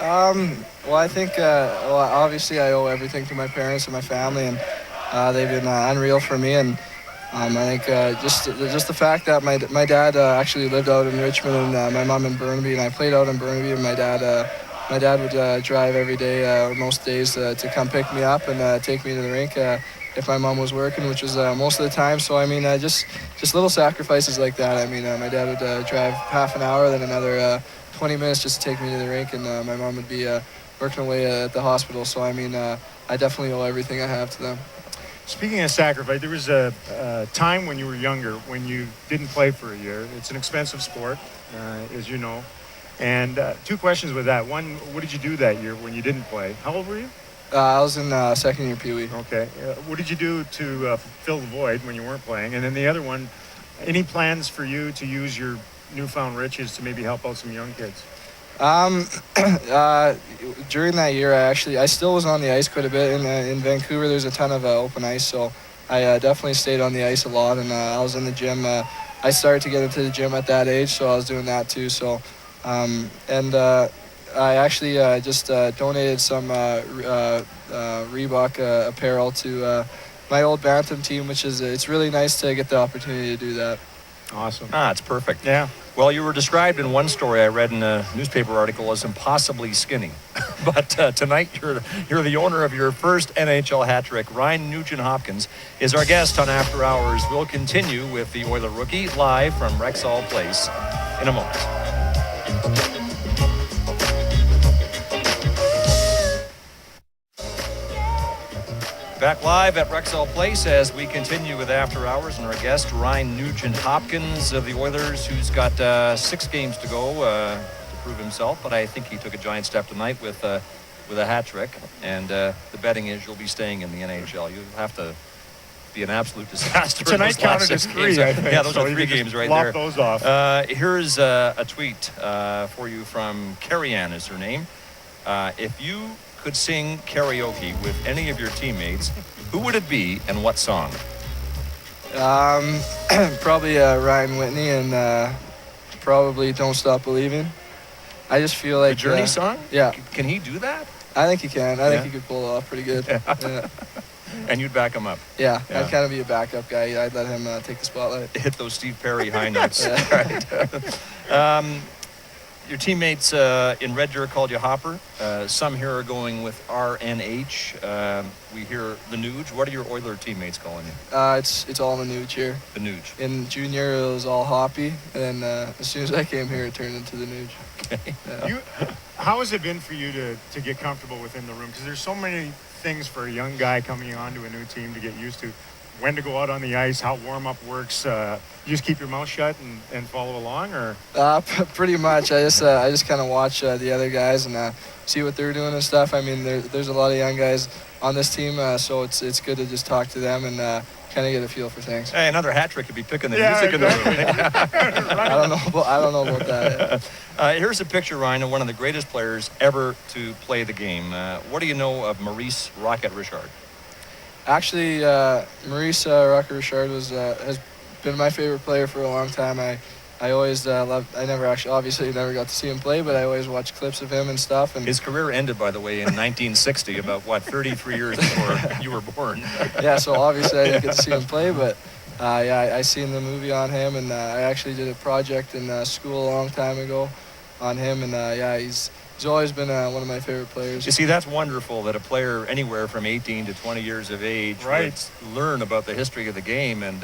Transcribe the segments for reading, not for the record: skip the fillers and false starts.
Well, I think, well, obviously I owe everything to my parents and my family, and they've been unreal for me. And I think just the fact that my dad actually lived out in Richmond and my mom in Burnaby, and I played out in Burnaby, and my dad would drive every day, most days, to come pick me up and take me to the rink if my mom was working, which was most of the time. So I mean, just little sacrifices like that. I mean, my dad would drive half an hour, then another 20 minutes just to take me to the rink, and my mom would be working away at the hospital. So I mean, I definitely owe everything I have to them. Speaking of sacrifice, there was a time when you were younger when you didn't play for a year. It's an expensive sport, as you know. And two questions with that. One, what did you do that year when you didn't play? How old were you? I was in second year Pee Wee. Okay. What did you do to fill the void when you weren't playing? And then the other one, any plans for you to use your newfound riches to maybe help out some young kids? During that year, I still was on the ice quite a bit. In Vancouver, there's a ton of open ice, so I definitely stayed on the ice a lot, and I was in the gym. I started to get into the gym at that age, so I was doing that too. So, I actually just donated some Reebok apparel to my old Bantam team, which is it's really nice to get the opportunity to do that. Awesome. It's perfect. Yeah. Well, you were described in one story I read in a newspaper article as impossibly skinny. But tonight, you're the owner of your first NHL hat trick. Ryan Nugent-Hopkins is our guest on After Hours. We'll continue with the Oiler rookie live from Rexall Place in a moment. Back live at Rexall Place as we continue with After Hours and our guest, Ryan Nugent-Hopkins of the Oilers, who's got 6 games to go to prove himself. But I think he took a giant step tonight with a hat trick. And the betting is you'll be staying in the NHL. You'll have to be an absolute disaster. Tonight counted as 3, I think. Yeah, those are 3 games right there. Lop those off. Here's a tweet for you from Carrie Ann is her name. If you could sing karaoke with any of your teammates, who would it be and what song? Probably Ryan Whitney and probably Don't Stop Believing. I just feel like The Journey song? Yeah. Can he do that? I think he can. I think he could pull it off pretty good. Yeah. And you'd back him up? Yeah, I'd kind of be a backup guy. I'd let him take the spotlight. Hit those Steve Perry high notes. Right. Your teammates in Red Deer called you Hopper. Some here are going with RNH. We hear the Nuge. What are your Oiler teammates calling you? It's all the Nuge here. The Nuge. In junior, it was all Hoppy, and then as soon as I came here, it turned into the Nuge. Okay. Yeah. How has it been for you to get comfortable within the room? Because there's so many things for a young guy coming onto a new team to get used to. When to go out on the ice, how warm-up works. You just keep your mouth shut and follow along, or? Pretty much. I just kind of watch the other guys and see what they're doing and stuff. I mean, there's a lot of young guys on this team, so it's good to just talk to them and kind of get a feel for things. Hey, another hat trick. You'd be picking the music in the room. I don't know about that. Here's a picture, Ryan, of one of the greatest players ever to play the game. What do you know of Maurice Rocket Richard? Actually, Maurice Rocket Richard has been my favorite player for a long time. I always loved. I never got to see him play, but I always watched clips of him and stuff. And his career ended, by the way, in 1960, about 33 years before you were born. Yeah, so obviously I didn't get to see him play, but I seen the movie on him, and I actually did a project in school a long time ago on him, and he's always been one of my favorite players. You see, that's wonderful that a player anywhere from 18 to 20 years of age would learn about the history of the game and,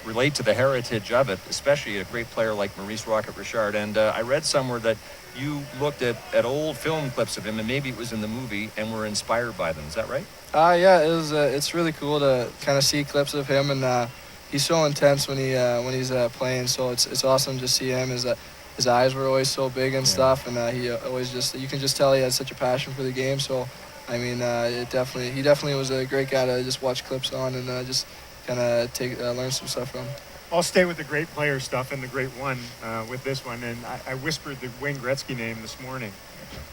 relate to the heritage of it, especially a great player like Maurice Rocket Richard. And I read somewhere that you looked at old film clips of him, and maybe it was in the movie, and were inspired by them. Is that right? Yeah, it was. It's really cool to kind of see clips of him, and he's so intense when he's playing. So it's awesome to see him. His eyes were always so big and stuff, and he always you can just tell he had such a passion for the game. So I mean, he definitely was a great guy to just watch clips on and just kind of learn some stuff from. I'll stay with the great player stuff and the great one with this one. And I whispered the Wayne Gretzky name this morning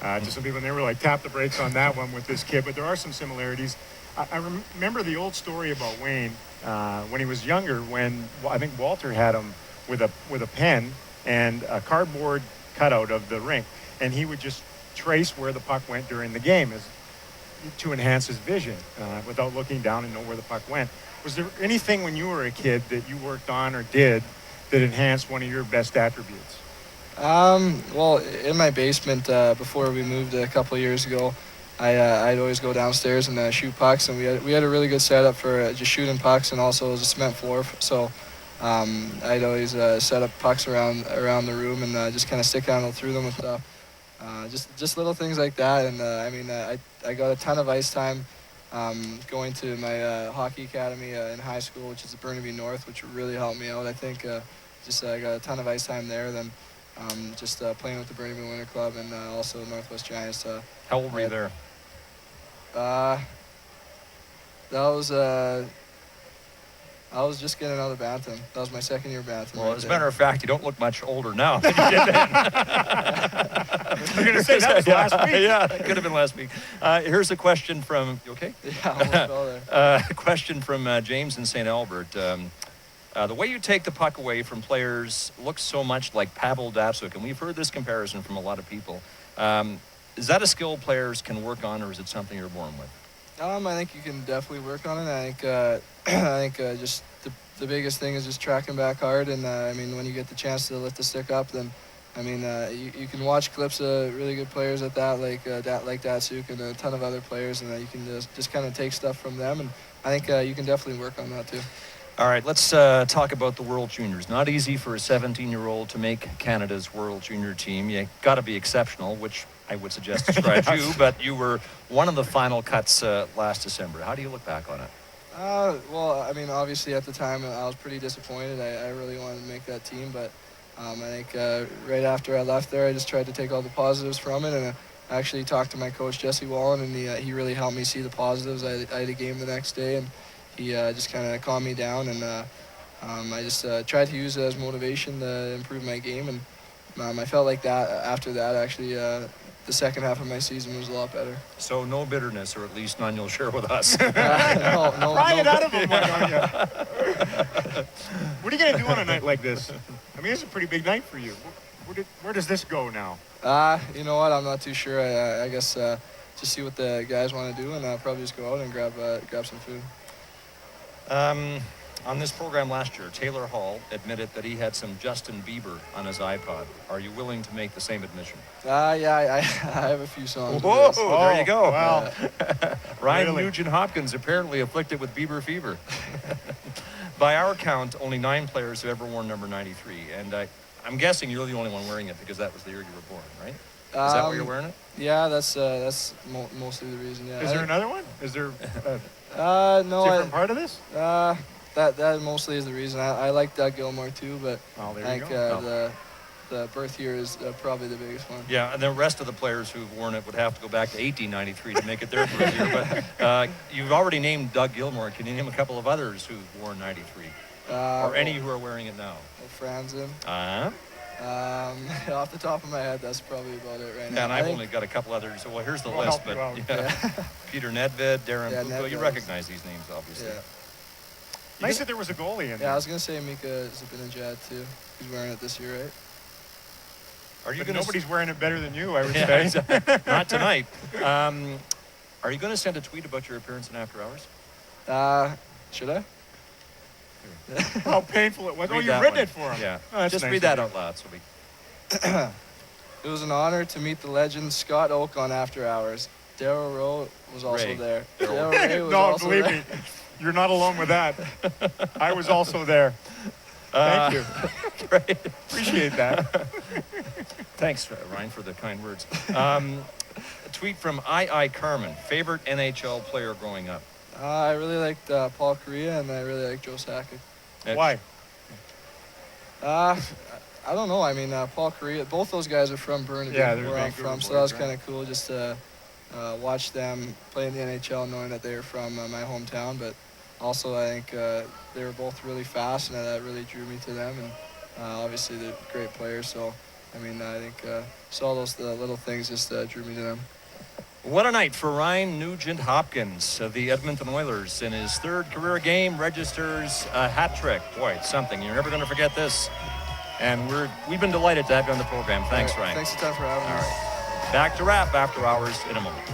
to some people, and they were like, tap the brakes on that one with this kid. But there are some similarities. I remember the old story about Wayne when he was younger, when I think Walter had him with a pen and a cardboard cutout of the rink, and he would just trace where the puck went during the game to enhance his vision without looking down and know where the puck went. Was there anything when you were a kid that you worked on or did that enhanced one of your best attributes? Well, in my basement, before we moved a couple of years ago, I'd always go downstairs and shoot pucks, and we had a really good setup for just shooting pucks, and also it was a cement floor, so I'd always set up pucks around the room and just kind of stick handle through them and stuff. Just little things like that, and I got a ton of ice time going to my hockey academy in high school, which is at Burnaby North, which really helped me out. I think I got a ton of ice time there. Then just playing with the Burnaby Winter Club and also Northwest Giants. How old were you there? I was just getting out of Bantam. That was my second year Bantam. Well, right as a there. matter of fact, you don't look much older now than you did then. I'm going to say that was last week. Yeah, that could have been last week. Here's a question from, you okay? Yeah, I almost fell there. A question from James in St. Albert. The way you take the puck away from players looks so much like Pavel Datsyuk, and we've heard this comparison from a lot of people. Is that a skill players can work on, or is it something you're born with? I think you can definitely work on it. I think just the biggest thing is just tracking back hard. And when you get the chance to lift the stick up, then you can watch clips of really good players at that, like Datsyuk and a ton of other players, and you can just kind of take stuff from them. And I think you can definitely work on that too. All right, let's talk about the World Juniors. Not easy for a 17-year-old to make Canada's World Junior team. You got to be exceptional, which I would suggest describes you, but you were one of the final cuts last December. How do you look back on it? Well, obviously at the time I was pretty disappointed. I really wanted to make that team, but I think right after I left there, I just tried to take all the positives from it, and I actually talked to my coach, Jesse Wallen, and he really helped me see the positives. I had a game the next day, and he just kind of calmed me down, and I just tried to use it as motivation to improve my game, and I felt like that after that, actually, the second half of my season was a lot better. So no bitterness, or at least none you'll share with us. No. Pry it out of him, why don't you? What are you going to do on a night like this? It's a pretty big night for you. Where does this go now? You know what? I'm not too sure. I guess just see what the guys want to do, and probably just go out and grab some food. On this program last year, Taylor Hall admitted that he had some Justin Bieber on his iPod. Are you willing to make the same admission? Yeah, I have a few songs. Whoa, there you go. Wow. Ryan Really? Nugent-Hopkins apparently afflicted with Bieber fever. By our count, only 9 players have ever worn number 93, and I'm guessing you're the only one wearing it because that was the year you were born, right? Is that why you're wearing it? Yeah, that's mostly the reason. Yeah. Is there another one? Is there no, different part of this? That mostly is the reason. I like Doug Gilmour too, but Oh, there I you think go. the birth year is probably the biggest one. Yeah, and the rest of the players who've worn it would have to go back to 1893 to make it their birth year. But you've already named Doug Gilmour. Can you name a couple of others who've worn 93? Or any who are wearing it now? Franzen. Uh-huh. Off the top of my head, that's probably about it right now. Yeah, and I've only got a couple others. So, well, here's the We'll list. help you But out. yeah. Peter Nedved, Darren Yeah, Bucco, you Nedved. recognize these names, obviously. Yeah. Nice that there was a goalie in Yeah, there. I was gonna say Mika Zibanejad too. He's wearing it this year, right? Are you But going nobody's wearing it better than you, I would Yeah, say. not tonight. Are you going to send a tweet about your appearance in After Hours? Should I? How painful it was. Read You've that written one. it for him. Yeah. Oh, that's Just nice read of that you. out loud. So we. It was an honor to meet the legend Scott Oak on After Hours. Daryl Rowe was also Ray. there. Daryl Daryl Ray was No, also believe there. me, you're not alone with that. I was also there. Thank you. Great. Appreciate that. Thanks, Ryan, for the kind words. A tweet from I. Carmen. Favorite NHL player growing up? I really liked Paul Kariya, and I really liked Joe Sakic. Why? I don't know. Paul Kariya, both those guys are from Burnaby, Yeah, they're where I'm Vancouver from, so that was boys, right? kind of cool just to watch them play in the NHL, knowing that they were from my hometown. But also, I think they were both really fast, and that really drew me to them. And obviously, they're great players. So, I think just all those little things just drew me to them. What a night for Ryan Nugent-Hopkins of the Edmonton Oilers. In his 3rd career game, registers a hat trick. Boy, it's something. You're never going to forget this. And we've been delighted to have you on the program. Thanks, All right, Ryan. Thanks a ton for having me. All right. Back to wrap After Hours in a moment.